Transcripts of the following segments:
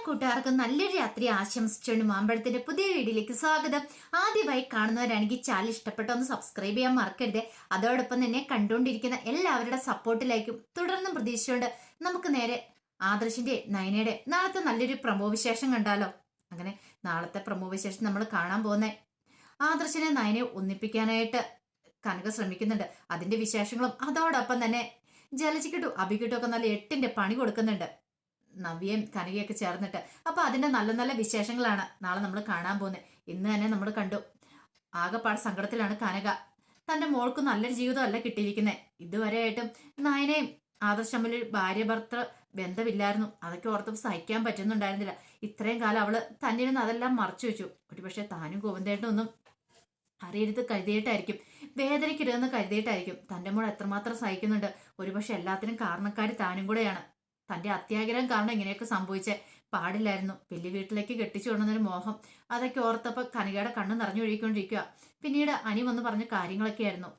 കൂട്ടുകാർക്കും നല്ലൊരു രാത്രി ആശംസിച്ചുകൊണ്ട് മാമ്പഴത്തിന്റെ പുതിയ വീഡിയോയിലേക്ക് സ്വാഗതം. ആദ്യമായി കാണുന്നവരാണെങ്കിൽ ചാനൽ ഇഷ്ടപ്പെട്ട ഒന്ന് സബ്സ്ക്രൈബ് ചെയ്യാൻ മറക്കരുത്. അതോടൊപ്പം തന്നെ കണ്ടുകൊണ്ടിരിക്കുന്ന എല്ലാവരുടെ സപ്പോർട്ടിലേക്കും തുടർന്നും പ്രതീക്ഷിച്ചുകൊണ്ട് നമുക്ക് നേരെ ആദർശിന്റെ നയനയുടെ നാളത്തെ നല്ലൊരു പ്രമോ വിശേഷം കണ്ടാലോ. അങ്ങനെ നാളത്തെ പ്രമോ വിശേഷം നമ്മൾ കാണാൻ പോകുന്നേ ആദർശിനെ നയനെ ഒന്നിപ്പിക്കാനായിട്ട് കനക ശ്രമിക്കുന്നുണ്ട്. അതിന്റെ വിശേഷങ്ങളും അതോടൊപ്പം തന്നെ ജലജിക്കിട്ടു അഭിക്കിട്ടും ഒക്കെ നല്ല എട്ടിന്റെ പണി കൊടുക്കുന്നുണ്ട് നവ്യയും കനകയൊക്കെ ചേർന്നിട്ട്. അപ്പൊ അതിന്റെ നല്ല നല്ല വിശേഷങ്ങളാണ് നാളെ നമ്മൾ കാണാൻ പോകുന്നത്. ഇന്ന് തന്നെ നമ്മൾ കണ്ടു ആകെപ്പാട് സങ്കടത്തിലാണ് കനക. തന്റെ മോൾക്ക് നല്ലൊരു ജീവിതമല്ല കിട്ടിയിരിക്കുന്നത്. ഇതുവരെയായിട്ടും നയനയും ആദർശ് തമ്മിലൊരു ഭാര്യ ഭർത്തൃ ബന്ധമില്ലായിരുന്നു. അതൊക്കെ ഓർത്തപ്പോൾ സഹിക്കാൻ പറ്റുന്നുണ്ടായിരുന്നില്ല. ഇത്രയും കാലം അവള് തന്നിരുന്ന് അതെല്ലാം മറച്ചു വെച്ചു. ഒരുപക്ഷെ താനും ഗോവിന്ദേട്ടനും ഒന്നും അറിയരുത് കരുതിയിട്ടായിരിക്കും, വേദനയ്ക്കിരുതെന്ന് കരുതിയിട്ടായിരിക്കും. തന്റെ മോൾ എത്രമാത്രം സഹിക്കുന്നുണ്ട്. ഒരുപക്ഷെ എല്ലാത്തിനും കാരണക്കാരി താനും കൂടെയാണ്. തന്റെ അത്യാഗ്രഹം കാരണം ഇങ്ങനെയൊക്കെ സംഭവിച്ചേ പാടില്ലായിരുന്നു. വലിയ വീട്ടിലേക്ക് കെട്ടിച്ചു കൊണ്ടുവന്നൊരു മോഹം, അതൊക്കെ ഓർത്തപ്പോ കനികയുടെ കണ്ണ് നിറഞ്ഞൊഴുകിക്കൊണ്ടിരിക്കുക. പിന്നീട് അനി വന്ന് പറഞ്ഞ കാര്യങ്ങളൊക്കെ ആയിരുന്നു.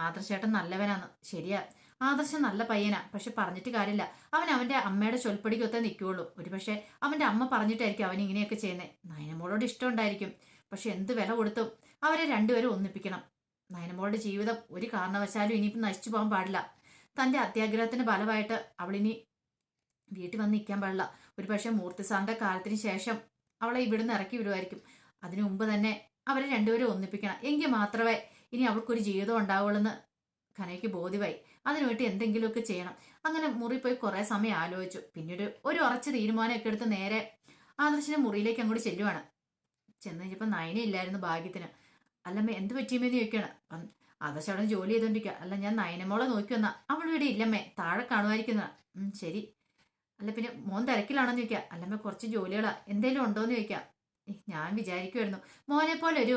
ആദർശേട്ടൻ നല്ലവനാണ്, ശരിയാ, ആദർശം നല്ല പയ്യനാ. പക്ഷെ പറഞ്ഞിട്ട് കാര്യമില്ല, അവൻ അവന്റെ അമ്മയുടെ ചൊൽപ്പടിക്കൊത്തേ നിൽക്കുകയുള്ളൂ. ഒരുപക്ഷെ അവന്റെ അമ്മ പറഞ്ഞിട്ടായിരിക്കും അവൻ ഇങ്ങനെയൊക്കെ ചെയ്യുന്നത്. നയനമോളോട് ഇഷ്ടം ഉണ്ടായിരിക്കും, പക്ഷെ എന്ത് വില കൊടുത്തും അവരെ രണ്ടുപേരും ഒന്നിപ്പിക്കണം. നയനമോളുടെ ജീവിതം ഒരു കാരണവശാലും ഇനിയിപ്പം നശിച്ചു പോകാൻ പാടില്ല. തന്റെ അത്യാഗ്രഹത്തിന്റെ ഫലമായിട്ട് അവളിനി വീട്ടിൽ വന്ന് നിൽക്കാൻ പാടില്ല. ഒരുപക്ഷെ മൂർത്തി സാറിന്റെ കാലത്തിന് ശേഷം അവളെ ഇവിടുന്ന് ഇറക്കി വിടുമായിരിക്കും. അതിനു മുമ്പ് തന്നെ അവരെ രണ്ടുപേരും ഒന്നിപ്പിക്കണം. എങ്കിൽ മാത്രമേ ഇനി അവൾക്കൊരു ജീവിതം ഉണ്ടാവുള്ളൂ കനയ്ക്ക് ബോധ്യമായി. അതിനുവേണ്ടി എന്തെങ്കിലുമൊക്കെ ചെയ്യണം. അങ്ങനെ മുറി പോയി കുറെ സമയം ആലോചിച്ചു. പിന്നീട് ഒരു ഉറച്ച തീരുമാനമൊക്കെ എടുത്ത് നേരെ ആദർശിന്റെ മുറിയിലേക്ക് അങ്ങോട്ട് ചെല്ലുവാണ്. ചെന്ന് കഴിഞ്ഞപ്പോൾ നയന ഇല്ലായിരുന്നു ഭാഗ്യത്തിന്. അല്ലമ്മ എന്ത് പറ്റിയമ്മേന്ന് ചോദിക്കുകയാണ്. ആദർശ് അവിടെ ജോലി ചെയ്തോണ്ടിരിക്കുക. അല്ല, ഞാൻ നയനമോളെ നോക്കി വന്നാ. അവൾ ഇവിടെ ഇല്ലമ്മേ, താഴെ കാണുമായിരിക്കുന്ന. ശരി. അല്ല പിന്നെ മോൻ തിരക്കിലാണെന്ന് ചോദിക്കുക. അല്ലമ്മ കുറച്ച് ജോലികളാ, എന്തേലും ഉണ്ടോന്ന് ചോദിക്കാം. ഞാൻ വിചാരിക്കുമായിരുന്നു മോനെ പോലെ ഒരു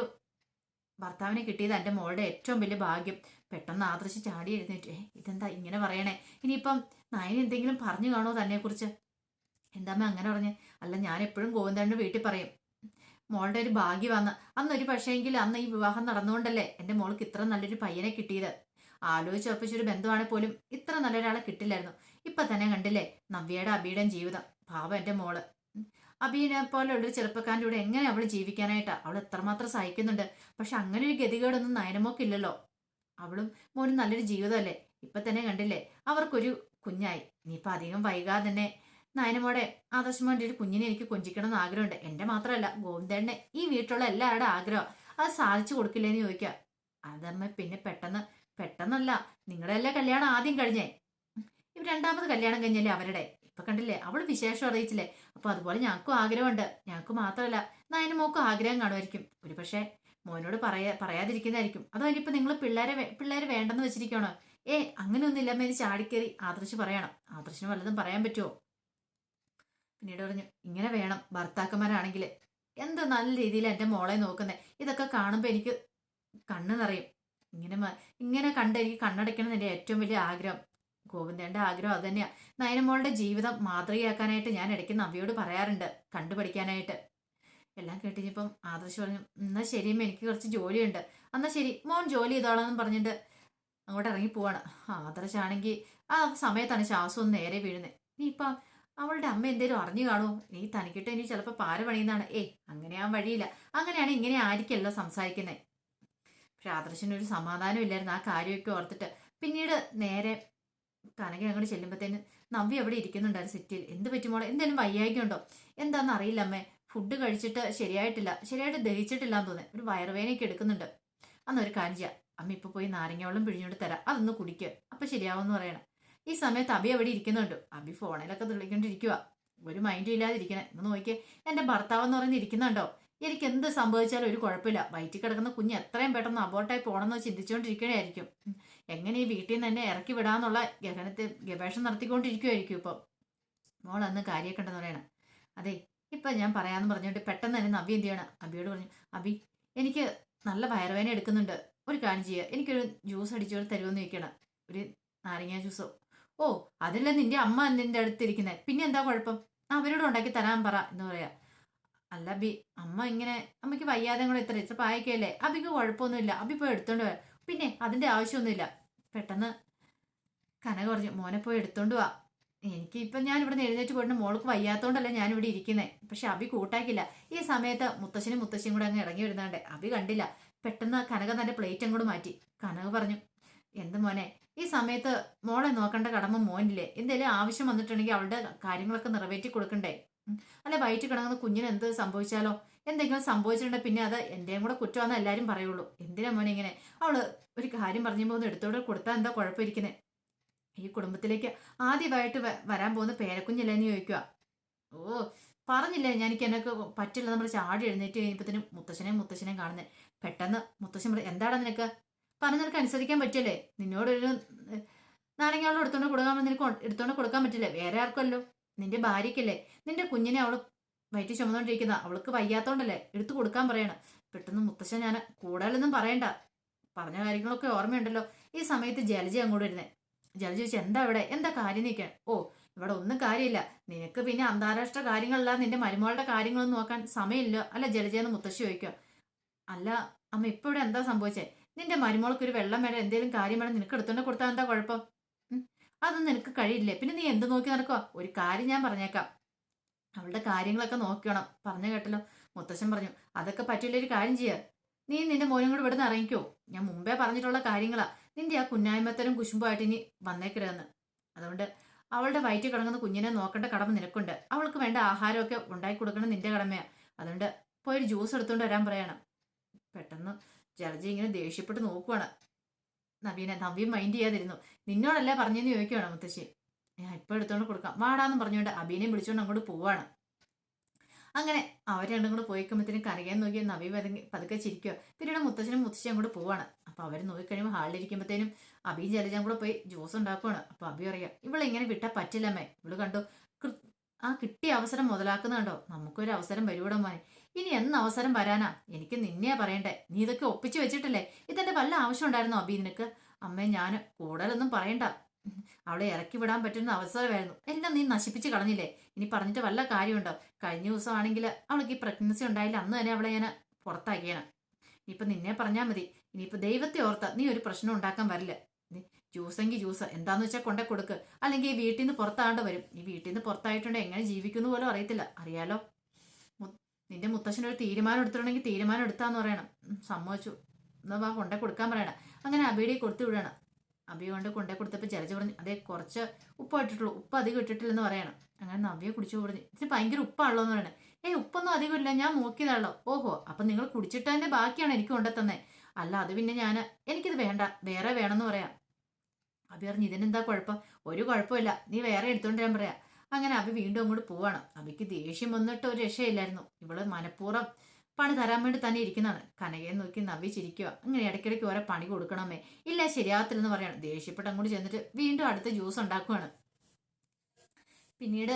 ഭർത്താവിനെ കിട്ടിയത് എൻ്റെ മോളുടെ ഏറ്റവും വലിയ ഭാഗ്യം. പെട്ടെന്ന് ആദർശ് ചാടി എഴുന്നേറ്റ്. ഇതെന്താ ഇങ്ങനെ പറയണേ? ഇനിയിപ്പം നയന എന്തെങ്കിലും പറഞ്ഞു കാണോ തന്നെ കുറിച്ച്? എന്താമ്മ അങ്ങനെ പറഞ്ഞേ? അല്ല, ഞാൻ എപ്പോഴും ഗോവിന്ദന്റെ വീട്ടിൽ പറയും മോളുടെ ഒരു ഭാഗ്യമാന്ന്. അന്നൊരു പക്ഷേങ്കിൽ അന്ന് ഈ വിവാഹം നടന്നുകൊണ്ടല്ലേ എൻ്റെ മോൾക്ക് ഇത്ര നല്ലൊരു പയ്യനെ കിട്ടിയത്. ആലോചിച്ചുറപ്പിച്ചൊരു ബന്ധുവാണെ പോലും ഇത്ര നല്ലൊരാളെ കിട്ടില്ലായിരുന്നു. ഇപ്പൊ തന്നെ കണ്ടില്ലേ നവ്യയുടെ അബിയുടെയും ജീവിതം. പാവം എൻ്റെ മോള്. അബീനെ പോലെയുള്ളൊരു ചെറുപ്പക്കാരൻ്റെ കൂടെ എങ്ങനെ അവൾ ജീവിക്കാനായിട്ടാ? അവൾ എത്രമാത്രം സഹിക്കുന്നുണ്ട്. പക്ഷെ അങ്ങനെ ഒരു ഗതികേടൊന്നും നയനമോക്കില്ലല്ലോ. അവളും മോനും നല്ലൊരു ജീവിതമല്ലേ. ഇപ്പൊ തന്നെ കണ്ടില്ലേ അവർക്കൊരു കുഞ്ഞായി. ഇനിയിപ്പൊ അധികം വൈകാതെ തന്നെ നയനമോടെ ആദർശമോന്റെ ഒരു കുഞ്ഞിനെ എനിക്ക് കൊഞ്ചിക്കണം എന്ന് ആഗ്രഹമുണ്ട്. എന്റെ മാത്രമല്ല ഗോവിന്ദനെ, ഈ വീട്ടിലുള്ള എല്ലാവരുടെ ആഗ്രഹം. അത് സാധിച്ചു കൊടുക്കില്ലേന്ന് ചോദിക്കുക. അതമ്മ പിന്നെ പെട്ടെന്നല്ല, നിങ്ങളുടെ എല്ലാ കല്യാണം ആദ്യം കഴിഞ്ഞേ. ഇവർ രണ്ടാമത് കല്യാണം കഴിഞ്ഞല്ലേ അവരുടെ. ഇപ്പൊ കണ്ടില്ലേ അവള് വിശേഷം അറിയിച്ചില്ലേ. അപ്പൊ അതുപോലെ ഞങ്ങൾക്കും ആഗ്രഹമുണ്ട്. ഞങ്ങൾക്ക് മാത്രമല്ല നയനമോക്കും ആഗ്രഹം കാണുമായിരിക്കും. ഒരു പക്ഷെ മോനോട് പറയാതിരിക്കുന്നതായിരിക്കും. അതോ ഇനിയിപ്പോ നിങ്ങൾ പിള്ളേരെ വേണ്ടെന്ന് വെച്ചിരിക്കണോ? അങ്ങനെയൊന്നുമില്ല അമ്മ. ഇത് ചാടിക്കേറി ആദർശ് പറയണം. ആദർശിന് വല്ലതും പറയാൻ പറ്റുമോ? പിന്നീട് പറഞ്ഞു, ഇങ്ങനെ വേണം ഭർത്താക്കന്മാരാണെങ്കിൽ. എന്ത് നല്ല രീതിയിൽ എൻ്റെ മോളെ നോക്കുന്നത്. ഇതൊക്കെ കാണുമ്പോൾ എനിക്ക് കണ്ണ് നിറയും. ഇങ്ങനെ കണ്ട് എനിക്ക് കണ്ണടയ്ക്കണം എൻ്റെ ഏറ്റവും വലിയ ആഗ്രഹം. ഗോവിന്ദന്റെ ആഗ്രഹം അത് തന്നെയാ. നയനമോളുടെ ജീവിതം മാതൃകയാക്കാനായിട്ട് ഞാൻ ഇടയ്ക്ക് നവ്യയോട് പറയാറുണ്ട്, കണ്ടുപഠിക്കാനായിട്ട്. എല്ലാം കേട്ടിഞ്ഞപ്പം ആദർശ് പറഞ്ഞു, എന്നാ ശരിയമ്മ, എനിക്ക് കുറച്ച് ജോലിയുണ്ട്. എന്നാ ശരി മോൻ ജോലി ചെയ്തോളാന്ന് പറഞ്ഞിട്ട് അങ്ങോട്ട് ഇറങ്ങി പോവാണ്. ആദർശാണെങ്കിൽ ആ സമയത്താണ് ശ്വാസം ഒന്ന് നേരെ വീഴുന്നത്. ഇനിയിപ്പം അവളുടെ അമ്മ എന്തേലും അറിഞ്ഞു കാണുമോ? നീ തനിക്കിട്ട് ഇനി ചിലപ്പോൾ പാര പണിയുന്നതാണ്. അങ്ങനെയാൻ വഴിയില്ല. അങ്ങനെയാണ് ഇങ്ങനെ ആയിരിക്കല്ലോ സംസാരിക്കുന്നത്. പക്ഷെ ആദർശിനൊരു സമാധാനം ഇല്ലായിരുന്നു ആ കാര്യമൊക്കെ ഓർത്തിട്ട്. പിന്നീട് നേരെ കനക അങ്ങോട്ട് ചെല്ലുമ്പോഴത്തേന് നവ്യ അവിടെ ഇരിക്കുന്നുണ്ടായിരുന്നു സിറ്റിയിൽ. എന്ത് പറ്റുമോളെ, എന്തെങ്കിലും വയ്യായിക്കുണ്ടോ? എന്താണെന്ന് അറിയില്ല അമ്മേ, ഫുഡ് കഴിച്ചിട്ട് ശരിയായിട്ട് ദഹിച്ചിട്ടില്ലാന്ന് തോന്നുന്നത്. ഒരു വയറുവേനയൊക്കെ എടുക്കുന്നുണ്ട്. അന്നൊരു കാര്യം ചെയ്യാം, അമ്മ ഇപ്പൊ പോയി നാരങ്ങ വെള്ളം പിഴിഞ്ഞോണ്ട് തരാം, അതൊന്ന് കുടിക്കുക, അപ്പൊ ശരിയാവുമെന്ന് പറയണം. ഈ സമയത്ത് അബി അവിടെ ഇരിക്കുന്നുണ്ട്. അബി ഫോണിലൊക്കെ തുള്ളിക്കൊണ്ടിരിക്കുക. ഒരു മൈൻഡും ഇല്ലാതിരിക്കണേ. എന്ന് നോക്കിയേ, എന്റെ ഭർത്താവെന്ന് പറഞ്ഞ് ഇരിക്കുന്നുണ്ടോ? എനിക്ക് എന്ത് സംഭവിച്ചാലും ഒരു കുഴപ്പമില്ല. വയറ്റിൽ കിടക്കുന്ന കുഞ്ഞ് എത്രയും പെട്ടെന്ന് അബോർട്ടായി പോകണമെന്ന് ചിന്തിച്ചുകൊണ്ടിരിക്കണായിരിക്കും. എങ്ങനെ ഈ വീട്ടിൽ നിന്ന് തന്നെ ഇറക്കി വിടാന്നുള്ള ഗവേഷണം നടത്തിക്കൊണ്ടിരിക്കുമായിരിക്കും ഇപ്പം. മോൾ അന്ന് കാര്യമൊക്കെ ഉണ്ടെന്ന് പറയണം. അതെ, ഇപ്പൊ ഞാൻ പറയാന്ന് പറഞ്ഞിട്ട് പെട്ടെന്ന് തന്നെ നവ്യ എന്ത് ചെയ്യണം, അബിയോട് പറഞ്ഞു, അബി എനിക്ക് നല്ല വയറുവേന എടുക്കുന്നുണ്ട്, ഒരു കാര്യം ചെയ്യുക, എനിക്കൊരു ജ്യൂസ് അടിച്ചോട് തരുമെന്ന് ചോദിക്കണം. ഒരു നാരങ്ങ ജ്യൂസോ? അതല്ല നിന്റെ അമ്മ നിന്റെ അടുത്തിരിക്കുന്നത്, പിന്നെ എന്താ കുഴപ്പം? അവരോട് ഉണ്ടാക്കി തരാൻ പറ എന്ന് പറയാ. അല്ല അബി, അമ്മ ഇങ്ങനെ, അമ്മയ്ക്ക് വയ്യാതെ കൂടെ ഇത്ര പായക്കല്ലേ, അബിക്ക് കുഴപ്പമൊന്നുമില്ല, അബി പോയി എടുത്തോണ്ട് പോയാ. പിന്നെ അതിന്റെ ആവശ്യമൊന്നുമില്ല. പെട്ടെന്ന് കനക പറഞ്ഞു, മോനെ പോയി എടുത്തോണ്ട് വാ. ഞാൻ ഇവിടെ നിന്ന് എഴുന്നേറ്റ് പോയിട്ട് മോൾക്ക് വയ്യാത്തോണ്ടല്ല ഞാൻ ഇവിടെ ഇരിക്കുന്നത്. പക്ഷെ അബി കൂട്ടാക്കില്ല. ഈ സമയത്ത് മുത്തശ്ശനും മുത്തശ്ശിയും കൂടെ അങ്ങ് ഇറങ്ങി വരുന്നാണ്ട് അബി കണ്ടില്ല. പെട്ടെന്ന് കനക തന്റെ പ്ലേറ്റ് അങ്ങോട്ട് മാറ്റി. കനക പറഞ്ഞു, എന്ത് മോനെ, ഈ സമയത്ത് മോളെ നോക്കേണ്ട കടമ മോനില്ലേ? എന്തേലും ആവശ്യം വന്നിട്ടുണ്ടെങ്കിൽ അവളുടെ കാര്യങ്ങളൊക്കെ നിറവേറ്റി കൊടുക്കണ്ടേ? അല്ലെ വയറ്റിൽ കിടങ്ങുന്ന കുഞ്ഞിന് എന്ത് സംഭവിച്ചാലോ? എന്തെങ്കിലും സംഭവിച്ചിട്ടുണ്ടെങ്കിൽ പിന്നെ അത് എന്റെയും കൂടെ കുറ്റമാണെന്ന് എല്ലാരും പറയുള്ളൂ. എന്തിനാ മോനെ ഇങ്ങനെ? അവള് ഒരു കാര്യം പറഞ്ഞപ്പോൾ ഒന്ന് എടുത്തോടെ കൊടുത്താൽ എന്താ കുഴപ്പമിരിക്കുന്നത്? ഈ കുടുംബത്തിലേക്ക് ആദ്യമായിട്ട് വരാൻ പോകുന്ന പേരക്കുഞ്ഞില്ലെന്ന് ചോദിക്കുക. ഓ, പറഞ്ഞില്ലേ എനിക്ക് എനക്ക് പറ്റില്ല. നമ്മൾ ചാടി എഴുന്നേറ്റ് കഴിയുമ്പോഴത്തേനും മുത്തശ്ശനെയും കാണുന്നത്. പെട്ടെന്ന് മുത്തശ്ശൻ പറയും, എന്താടാ നിനക്ക്? പറഞ്ഞ നിനക്ക് അനുസരിക്കാൻ പറ്റില്ലേ? നിന്നോടൊരു നാരങ്ങാവളം എടുത്തോണ്ട് കൊടുക്കാൻ നിനക്ക് എടുത്തോണ്ട് കൊടുക്കാൻ പറ്റില്ലേ? വേറെ ആർക്കല്ലോ, നിന്റെ ഭാര്യയ്ക്കല്ലേ. നിന്റെ കുഞ്ഞിനെ അവള് വയറ്റി ചുമന്നോണ്ടിരിക്കുന്ന, അവൾക്ക് വയ്യാത്തോണ്ടല്ലേ, എടുത്തു കൊടുക്കാൻ പറയണം. പെട്ടെന്ന് മുത്തശ്ശൻ, ഞാൻ കൂടുതലൊന്നും പറയണ്ട, പറഞ്ഞ കാര്യങ്ങളൊക്കെ ഓർമ്മയുണ്ടല്ലോ. ഈ സമയത്ത് ജലജ അങ്ങോട്ട് വരുന്നേ. ജലജ ചോദിച്ചു, എന്താ ഇവിടെ, എന്താ കാര്യം നിൽക്കാൻ? ഓ, ഇവിടെ ഒന്നും കാര്യമില്ല. നിനക്ക് പിന്നെ അന്താരാഷ്ട്ര കാര്യങ്ങളല്ല, നിന്റെ മരുമകളുടെ കാര്യങ്ങളൊന്നും നോക്കാൻ സമയമില്ല അല്ല ജലജയെന്ന് മുത്തശ്ശി ചോദിക്കുക. അല്ല അമ്മ, ഇപ്പൊ ഇവിടെ എന്താ സംഭവിച്ചേ? നിന്റെ മരുമോൾക്ക് ഒരു വെള്ളം വേണം, എന്തെങ്കിലും കാര്യം വേണം, നിനക്ക് എടുത്തോണ്ട് കൊടുത്താൽ എന്താ കുഴപ്പം? അതൊന്നും നിനക്ക് കഴിയില്ലേ? പിന്നെ നീ എന്ത് നോക്കി നടക്കുക? ഒരു കാര്യം ഞാൻ പറഞ്ഞേക്കാം, അവളുടെ കാര്യങ്ങളൊക്കെ നോക്കണം. പറഞ്ഞു കേട്ടല്ലോ. മുത്തശ്ശൻ പറഞ്ഞു, അതൊക്കെ പറ്റില്ല. ഒരു കാര്യം ചെയ്യുക, നീ നിന്റെ മോനും കൂടെ ഇവിടുന്ന് ഇറങ്ങിക്കോ. ഞാൻ മുമ്പേ പറഞ്ഞിട്ടുള്ള കാര്യങ്ങളാ. നിന്റെ ആ കുഞ്ഞായ്മത്തരം കുശുമ്പായിട്ട് ഇനി വന്നേക്കരുതെന്ന്. അതുകൊണ്ട് അവളുടെ വയറ്റിൽ കിടങ്ങുന്ന കുഞ്ഞിനെ നോക്കേണ്ട കടമ നിനക്കുണ്ട്. അവൾക്ക് വേണ്ട ആഹാരമൊക്കെ ഉണ്ടാക്കി കൊടുക്കണം നിന്റെ കടമയാ. അതുകൊണ്ട് പോയൊരു ജ്യൂസ് എടുത്തുകൊണ്ട് വരാൻ പറയണം. പെട്ടെന്ന് ജലജി ഇങ്ങനെ ദേഷ്യപ്പെട്ട് നോക്കുവാണ് നവ്യം മൈൻഡ് ചെയ്യാതിരുന്നു. നിന്നോടല്ലേ പറഞ്ഞെന്ന് ചോദിക്കുവാണ് മുത്തശ്ശി. ഞാൻ ഇപ്പൊ എടുത്തോണ്ട് കൊടുക്കാം വാടാന്ന് പറഞ്ഞുകൊണ്ട് അബീനെയും വിളിച്ചോണ്ട് അങ്ങോട്ട് പോവാണ്. അങ്ങനെ അവർ രണ്ടും കൂടെ പോയിക്കുമ്പോഴത്തേനും കനകയെ നോക്കി നവ്യ പതുക്കെ ചിരിക്കുക. പിന്നീട് മുത്തച്ഛനും മുത്തശ്ശിയും അങ്ങോട്ട് പോവാണ്. അപ്പൊ അവർ നോക്കിക്കഴിയുമ്പോൾ ഹാളിലിരിക്കുമ്പോഴത്തേനും അബിയും ജലജയും കൂടെ പോയി ജ്യൂസ് ഉണ്ടാക്കുവാണ്. അപ്പൊ അബി പറയാം, ഇവളെ ഇങ്ങനെ വിട്ടാൽ പറ്റില്ലമ്മേ. ഇവള് കണ്ടു ആ കിട്ടിയ അവസരം മുതലാക്കുന്നുണ്ടോ? നമുക്കൊരു അവസരം വരൂടെ മോനെ. ഇനി എന്ന് അവസരം വരാനാ? എനിക്ക് നിന്നെയാ പറയണ്ടേ. നീ ഇതൊക്കെ ഒപ്പിച്ചു വെച്ചിട്ടില്ലേ? ഇതെന്റെ വല്ല ആവശ്യം ഉണ്ടായിരുന്നോ അബി നിനക്ക്? അമ്മേ, ഞാൻ കൂടുതലൊന്നും പറയണ്ട. അവളെ ഇറക്കി വിടാൻ പറ്റുന്ന അവസരമായിരുന്നു, എല്ലാം നീ നശിപ്പിച്ച് കളഞ്ഞില്ലേ. ഇനി പറഞ്ഞിട്ട് വല്ല കാര്യമുണ്ടോ? കഴിഞ്ഞ ദിവസം ആണെങ്കിൽ അവൾക്ക് ഈ പ്രഗ്നൻസി ഉണ്ടായില്ല, അന്ന് തന്നെ അവളെ ഞാൻ പുറത്താക്കിയാണ്. ഇനിയിപ്പൊ നിന്നെ പറഞ്ഞാൽ മതി. ഇനിയിപ്പൊ ദൈവത്തെ ഓർത്ത നീ ഒരു പ്രശ്നം ഉണ്ടാക്കാൻ വരില്ല. ജ്യൂസെങ്കിൽ ജ്യൂസ് എന്താന്ന് വെച്ചാൽ കൊണ്ടേ കൊടുക്ക്, അല്ലെങ്കിൽ ഈ വീട്ടിൽ നിന്ന് പുറത്താണ്ട് വരും. ഈ വീട്ടിൽ നിന്ന് പുറത്തായിട്ടുണ്ട് എങ്ങനെ ജീവിക്കുന്നു പോലും അറിയത്തില്ല. അറിയാലോ, നിന്റെ മുത്തശ്ശനൊരു തീരുമാനം എടുത്തിട്ടുണ്ടെങ്കിൽ തീരുമാനം എടുത്താന്ന് പറയണം. സമ്മതിച്ചു, എന്നാ വാ കൊണ്ടേ കൊടുക്കാൻ പറയണം. അങ്ങനെ അബിയുടെ കൊടുത്തു വിടണം. അബി കൊണ്ട് കൊണ്ടേ കൊടുത്തപ്പോൾ ജലജ പറഞ്ഞു, അതേ കുറച്ച് ഉപ്പ് ഇട്ടിട്ടുള്ളൂ, ഉപ്പ് അധികം ഇട്ടിട്ടില്ലെന്ന് പറയണം. അങ്ങനെ നവ്യ കുടിച്ചു പറഞ്ഞു, ഇതിന് ഭയങ്കര ഉപ്പാണല്ലോ എന്ന് പറയണേ. ഉപ്പൊന്നും അധികം ഇല്ല, ഞാൻ നോക്കിയതാണല്ലോ. ഓഹോ, അപ്പൊ നിങ്ങൾ കുടിച്ചിട്ടതിന്റെ ബാക്കിയാണ് എനിക്ക് കൊണ്ടെത്തന്നേ. അല്ല അത് പിന്നെ എനിക്കിത് വേണ്ട, വേറെ വേണമെന്ന് പറയാം. അബി പറഞ്ഞു, ഇതിനെന്താ കുഴപ്പം? ഒരു കുഴപ്പമില്ല, നീ വേറെ എടുത്തോണ്ട് ഞാൻ പറയാം. അങ്ങനെ അബി വീണ്ടും അങ്ങോട്ട് പോവാണ്. അബിക്ക് ദേഷ്യം വന്നിട്ട് ഒരു രക്ഷയില്ലായിരുന്നു. ഇവള് മനഃപൂർവ്വം പണി തരാൻ വേണ്ടി തന്നെ ഇരിക്കുന്നതാണ്. കനകയെ നോക്കി നവ്യ ചിരിക്കുക. അങ്ങനെ ഇടയ്ക്കിടയ്ക്ക് ഓരോ പണി കൊടുക്കണമേ, ഇല്ല ശരിയാകത്തില്ലെന്ന് പറയാണ്. ദേഷ്യപ്പെട്ട് അങ്ങോട്ട് ചെന്നിട്ട് വീണ്ടും അടുത്ത ജ്യൂസ് ഉണ്ടാക്കുവാണ്. പിന്നീട്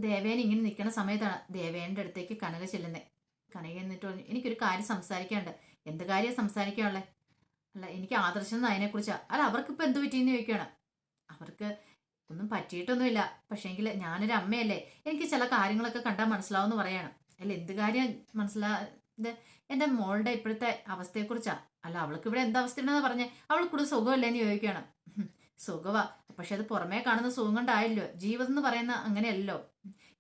ദേവേന ഇങ്ങനെ നിൽക്കുന്ന സമയത്താണ് ദേവേന്റെ അടുത്തേക്ക് കനക ചെല്ലുന്നത്. കനക എന്നിട്ട് പറഞ്ഞു, എനിക്കൊരു കാര്യം സംസാരിക്കാനുണ്ട്. എന്ത് കാര്യം സംസാരിക്കാനുള്ളത്? അല്ല, എനിക്ക് ആദർശം അതിനെക്കുറിച്ചാ. അല്ല, അവർക്കിപ്പോൾ എന്ത് പറ്റിയെന്ന് ചോദിക്കുകയാണ്. അവർക്ക് ഒന്നും പറ്റിയിട്ടൊന്നുമില്ല, പക്ഷേങ്കിൽ ഞാനൊരു അമ്മയല്ലേ, എനിക്ക് ചില കാര്യങ്ങളൊക്കെ കണ്ടാൽ മനസ്സിലാവുമെന്ന് പറയാണ്. അല്ല, എന്ത് കാര്യം ഇത് എൻ്റെ മോളുടെ ഇപ്പോഴത്തെ അവസ്ഥയെക്കുറിച്ചാ. അല്ല, അവൾക്ക് ഇവിടെ എന്താ അവസ്ഥയുണ്ടെന്ന് പറഞ്ഞേ, അവൾക്കൂടെ സുഖമല്ലേന്ന് ചോദിക്കുകയാണ്. സുഖവാ, പക്ഷെ അത് പുറമേ കാണുന്ന സുഖം കൊണ്ടായല്ലോ. ജീവിതം എന്ന് പറയുന്ന അങ്ങനെയല്ലോ.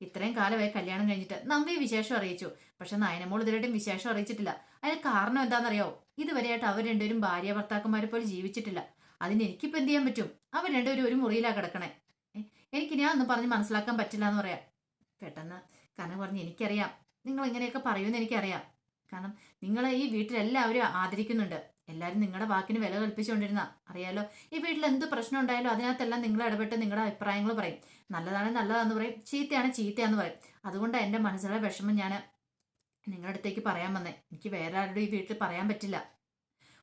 ഇത്രയും കാലമായി കല്യാണം കഴിഞ്ഞിട്ട് നമ്മെ വിശേഷം അറിയിച്ചു, പക്ഷെ നയനമോൾ ഇതുവരെയായിട്ടും വിശേഷം അറിയിച്ചിട്ടില്ല. അതിന് കാരണം എന്താണെന്നറിയോ? ഇതുവരെയായിട്ട് അവർ രണ്ടുപേരും ഭാര്യ ഭർത്താക്കന്മാരെ പോലെ ജീവിച്ചിട്ടില്ല. അതിന് എനിക്കിപ്പോ എന്ത് ചെയ്യാൻ പറ്റും? അവർ രണ്ടുപേരും ഒരു മുറിയിലാ കിടക്കണേ. എനിക്ക് ഞാൻ ഒന്നും പറഞ്ഞ് മനസ്സിലാക്കാൻ പറ്റില്ല എന്ന് പറയാം. പെട്ടെന്ന് കന പറഞ്ഞ്, എനിക്കറിയാം നിങ്ങൾ ഇങ്ങനെയൊക്കെ പറയുമെന്ന് എനിക്കറിയാം. കാരണം നിങ്ങളെ ഈ വീട്ടിലെല്ലാവരും ആദരിക്കുന്നുണ്ട്. എല്ലാവരും നിങ്ങളുടെ വാക്കിന് വില കൽപ്പിച്ചുകൊണ്ടിരുന്ന അറിയാലോ. ഈ വീട്ടിൽ എന്ത് പ്രശ്നം ഉണ്ടായാലും അതിനകത്തെല്ലാം നിങ്ങൾ ഇടപെട്ട് നിങ്ങളുടെ അഭിപ്രായങ്ങൾ പറയും. നല്ലതാണെങ്കിൽ നല്ലതാന്ന് പറയും, ചീത്തയാണ് ചീത്തയാന്ന് പറയും. അതുകൊണ്ടാണ് എൻ്റെ മനസ്സിലെ വിഷമം ഞാൻ നിങ്ങളുടെ അടുത്തേക്ക് പറയാൻ വന്നേ. എനിക്ക് വേറെ ആരുടെ ഈ വീട്ടിൽ പറയാൻ പറ്റില്ല.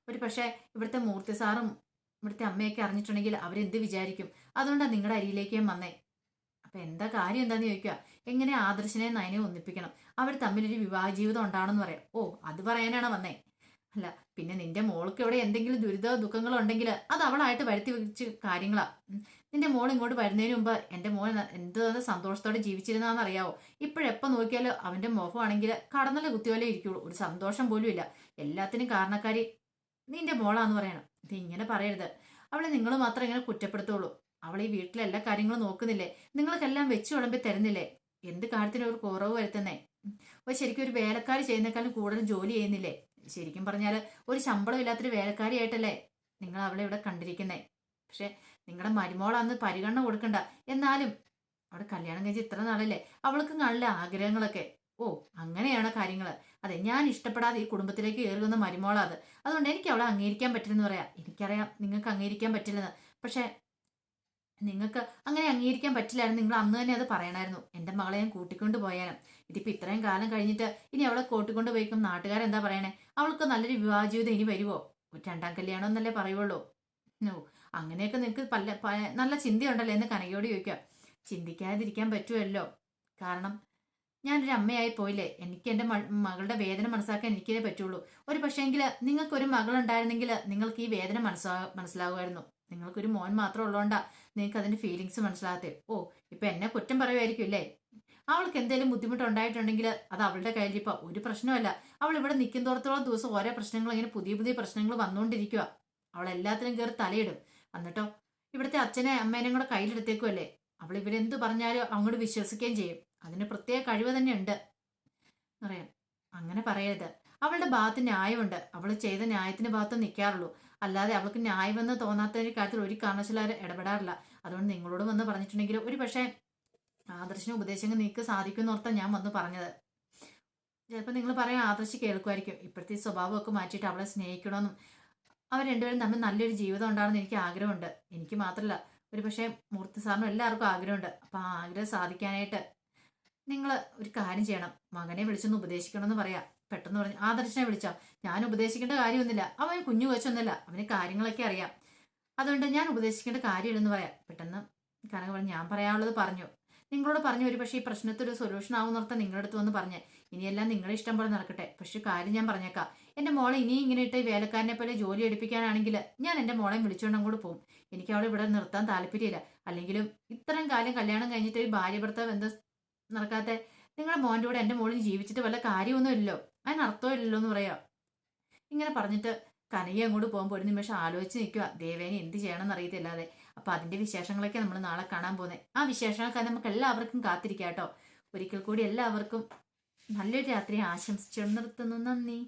ഒരു പക്ഷേ ഇവിടുത്തെ മൂർത്തി സാറും ഇവിടുത്തെ അമ്മയൊക്കെ അറിഞ്ഞിട്ടുണ്ടെങ്കിൽ അവരെന്ത് വിചാരിക്കും? അതുകൊണ്ടാണ് നിങ്ങളുടെ അരിയിലേക്ക് ഞാൻ വന്നേ. അപ്പൊ എന്താ കാര്യം എന്താന്ന് ചോദിക്കുക. എങ്ങനെ ആദർശനെ നയനെ ഒന്നിപ്പിക്കണം, അവർ തമ്മിലൊരു വിവാഹ ജീവിതം ഉണ്ടാണെന്ന് പറയാം. ഓ, അത് പറയാനാണ് വന്നേ? അല്ല, പിന്നെ നിന്റെ മോൾക്ക് ഇവിടെ എന്തെങ്കിലും ദുരിതമോ ദുഃഖങ്ങളോ ഉണ്ടെങ്കിൽ അത് അവളായിട്ട് വരുത്തി വെച്ച് കാര്യങ്ങളാ. നിന്റെ മോൾ ഇങ്ങോട്ട് വരുന്നതിന് മുമ്പ് എൻ്റെ മോൻ എന്ത് സന്തോഷത്തോടെ ജീവിച്ചിരുന്നാന്ന് അറിയാവോ? ഇപ്പോഴെപ്പോൾ നോക്കിയാലും അവന്റെ മുഖമാണെങ്കിൽ കടന്നല കുത്തിയോലെ ഇരിക്കുള്ളൂ, ഒരു സന്തോഷം പോലും ഇല്ല. എല്ലാത്തിനും കാരണക്കാരി നിന്റെ മോളാന്ന് പറയണം. ഇത് ഇങ്ങനെ പറയരുത്. അവളെ നിങ്ങൾ മാത്രം ഇങ്ങനെ കുറ്റപ്പെടുത്തുള്ളൂ. അവൾ ഈ വീട്ടിലെ എല്ലാ കാര്യങ്ങളും നോക്കുന്നില്ലേ? നിങ്ങൾക്കെല്ലാം വെച്ച് വിളമ്പി തരുന്നില്ലേ? എന്ത് കാര്യത്തിനും ഒരു കുറവ് വരുത്തുന്നേ? ഒരു ശരിക്കും ഒരു വേലക്കാരി ചെയ്യുന്നേക്കാളും കൂടുതൽ ജോലി ചെയ്യുന്നില്ലേ? ശരിക്കും പറഞ്ഞാൽ ഒരു ശമ്പളം ഇല്ലാത്തൊരു വേലക്കാരിയായിട്ടല്ലേ നിങ്ങൾ അവളെ ഇവിടെ കണ്ടിരിക്കുന്നേ? പക്ഷെ നിങ്ങളുടെ മരുമോളാന്ന് പരിഗണന കൊടുക്കണ്ട. എന്നാലും അവിടെ കല്യാണം കഴിച്ച് ഇത്ര നാളല്ലേ, അവൾക്ക് നല്ല ആഗ്രഹങ്ങളൊക്കെ. ഓ, അങ്ങനെയാണ് കാര്യങ്ങൾ. അതെ, ഞാൻ ഇഷ്ടപ്പെടാതെ ഈ കുടുംബത്തിലേക്ക് കയറുന്ന മരുമോളാ അത്. അതുകൊണ്ട് എനിക്ക് അവളെ അംഗീകരിക്കാൻ പറ്റില്ലെന്ന് പറയാം. എനിക്കറിയാം നിങ്ങൾക്ക് അംഗീകരിക്കാൻ പറ്റില്ലെന്ന്. പക്ഷെ നിങ്ങൾക്ക് അങ്ങനെ അംഗീകരിക്കാൻ പറ്റില്ലായിരുന്നു. നിങ്ങൾ അന്ന് തന്നെ അത് പറയണമായിരുന്നു. എൻ്റെ മകളെ ഞാൻ കൂട്ടിക്കൊണ്ട് പോയാലും. ഇതിപ്പോ ഇത്രയും കാലം കഴിഞ്ഞിട്ട് ഇനി അവളെ കൂട്ടിക്കൊണ്ട് പോയിക്കും നാട്ടുകാരെന്താ പറയണേ? അവൾക്ക് നല്ലൊരു വിവാഹ ജീവിതം ഇനി വരുവോ? ഒരു രണ്ടാം കല്യാണം എന്നല്ലേ പറയുള്ളൂ. ഓ, അങ്ങനെയൊക്കെ നിങ്ങൾക്ക് നല്ല ചിന്തയുണ്ടല്ലോ എന്ന് കനകയോട് ചോദിക്കുക. ചിന്തിക്കാതിരിക്കാൻ പറ്റുമല്ലോ. കാരണം ഞാനൊരു അമ്മയായി പോയില്ലേ? എനിക്ക് എൻ്റെ മകളുടെ വേദന മനസ്സിലാക്കാൻ എനിക്കേ പറ്റുള്ളൂ. ഒരു പക്ഷേങ്കിൽ നിങ്ങൾക്കൊരു മകളുണ്ടായിരുന്നെങ്കിൽ നിങ്ങൾക്ക് ഈ വേദന മനസ്സിലാകുമായിരുന്നു. നിങ്ങൾക്കൊരു മോൻ മാത്രം ഉള്ളതുകൊണ്ടാ നിങ്ങൾക്ക് അതിന്റെ ഫീലിങ്സ് മനസ്സിലാകത്തെ. ഓ, ഇപ്പൊ എന്നെ കുറ്റം പറയുമായിരിക്കും അല്ലേ? അവൾക്ക് എന്തെങ്കിലും ബുദ്ധിമുട്ടുണ്ടായിട്ടുണ്ടെങ്കിൽ അത് അവളുടെ കയ്യിൽ ഇപ്പൊ ഒരു പ്രശ്നമല്ല. അവൾ ഇവിടെ നിൽക്കുന്തോടത്തോളം ദിവസം ഓരോ പ്രശ്നങ്ങൾ, ഇങ്ങനെ പുതിയ പുതിയ പ്രശ്നങ്ങൾ വന്നുകൊണ്ടിരിക്കുക. അവൾ എല്ലാത്തിനും കയറി തലയിടും. എന്നിട്ടോ ഇവിടുത്തെ അച്ഛനെ അമ്മേനെയും കൂടെ കയ്യിലെടുത്തേക്കുമല്ലേ? അവൾ ഇവരെന്ത് പറഞ്ഞാലും അങ്ങോട്ട് വിശ്വസിക്കുകയും ചെയ്യും. അതിന് പ്രത്യേക കഴിവ് തന്നെ ഉണ്ട് അറിയാം. അങ്ങനെ പറയരുത്. അവളുടെ ഭാഗത്ത് ന്യായമുണ്ട്. അവൾ ചെയ്ത ന്യായത്തിന്റെ ഭാഗത്ത് നിൽക്കാറുള്ളൂ. അല്ലാതെ അവൾക്ക് ന്യായമെന്ന് തോന്നാത്തതിന്റെ കാര്യത്തിൽ ഒരു കാരണവശാലും ഇടപെടാറില്ല. അതുകൊണ്ട് നിങ്ങളോട് വന്ന് പറഞ്ഞിട്ടുണ്ടെങ്കിൽ ഒരു പക്ഷേ ആദർശിന് ഉപദേശങ്ങൾ നിങ്ങൾക്ക് സാധിക്കുമെന്ന് ഓർത്താണ് ഞാൻ വന്ന് പറഞ്ഞത്. ചിലപ്പോൾ നിങ്ങൾ പറയാൻ ആദർശ് കേൾക്കുമായിരിക്കും. ഇപ്പോഴത്തെ സ്വഭാവമൊക്കെ മാറ്റിയിട്ട് അവളെ സ്നേഹിക്കണമെന്നും അവർ രണ്ടുപേരും തമ്മിൽ നല്ലൊരു ജീവിതം ഉണ്ടാകണമെന്ന് എനിക്ക് ആഗ്രഹമുണ്ട്. എനിക്ക് മാത്രമല്ല, ഒരു പക്ഷേ മൂർത്തി സാറിനും എല്ലാവർക്കും ആഗ്രഹമുണ്ട്. അപ്പം ആ ആഗ്രഹം സാധിക്കാനായിട്ട് നിങ്ങൾ ഒരു കാര്യം ചെയ്യണം. മകനെ വിളിച്ചൊന്ന് ഉപദേശിക്കണമെന്ന് പറയാം. പെട്ടെന്ന് പറഞ്ഞു, ആദർശനെ വിളിച്ചോ? ഞാൻ ഉപദേശിക്കേണ്ട കാര്യമൊന്നുമില്ല. അവൻ കുഞ്ഞു കൊച്ചൊന്നുമില്ല, അവന് കാര്യങ്ങളൊക്കെ അറിയാം. അതുകൊണ്ട് ഞാൻ ഉപദേശിക്കേണ്ട കാര്യമില്ലെന്ന് പറയാം. പെട്ടെന്ന് കനക പറഞ്ഞു, ഞാൻ പറയാനുള്ളത് പറഞ്ഞു. നിങ്ങളോട് പറഞ്ഞു. ഒരു പക്ഷേ ഈ പ്രശ്നത്തിൽ ഒരു സൊല്യൂഷൻ ആവുന്നോർത്താ നിങ്ങളുടെ അടുത്ത് വന്ന് പറഞ്ഞേ. ഇനിയെല്ലാം നിങ്ങളുടെ ഇഷ്ടം പോലെ നടക്കട്ടെ. പക്ഷെ കാര്യം ഞാൻ പറഞ്ഞേക്കാം. എൻ്റെ മോളെ ഇനി ഇങ്ങനെ ഇട്ട് വേലക്കാരനെ പോലെ ജോലി എടുപ്പിക്കാനാണെങ്കിൽ ഞാൻ എൻ്റെ മോളെ വിളിച്ചുകൊണ്ട് അങ്ങോട്ട് പോകും. എനിക്ക് അവളെ ഇവിടെ നിർത്താൻ താല്പര്യമില്ല. അല്ലെങ്കിലും ഇത്രയും കാലം കല്യാണം കഴിഞ്ഞിട്ട് ഒരു ഭാര്യ ഭർത്താവ് എന്താ നടക്കാത്ത? നിങ്ങളുടെ മോൻ്റെ കൂടെ എൻ്റെ മോളിന് ജീവിച്ചിട്ട് വല്ല കാര്യമൊന്നുമില്ലല്ലോ. അതിനർത്ഥമില്ലല്ലോ എന്ന് പറയാം. ഇങ്ങനെ പറഞ്ഞിട്ട് കനകി അങ്ങോട്ട് പോകുമ്പോൾ ഒരു നിമിഷം ആലോചിച്ച് നിൽക്കുക. ദേവേനെ എന്ത് ചെയ്യണമെന്ന് അറിയത്തില്ലാതെ. അപ്പൊ അതിന്റെ വിശേഷങ്ങളൊക്കെ നമ്മൾ നാളെ കാണാൻ പോകുന്നത്. ആ വിശേഷങ്ങളൊക്കെ നമുക്ക് എല്ലാവർക്കും കാത്തിരിക്കാം കേട്ടോ. ഒരിക്കൽ കൂടി എല്ലാവർക്കും നല്ലൊരു രാത്രി ആശംസിച്ചു നിർത്തുന്നു. നന്ദി.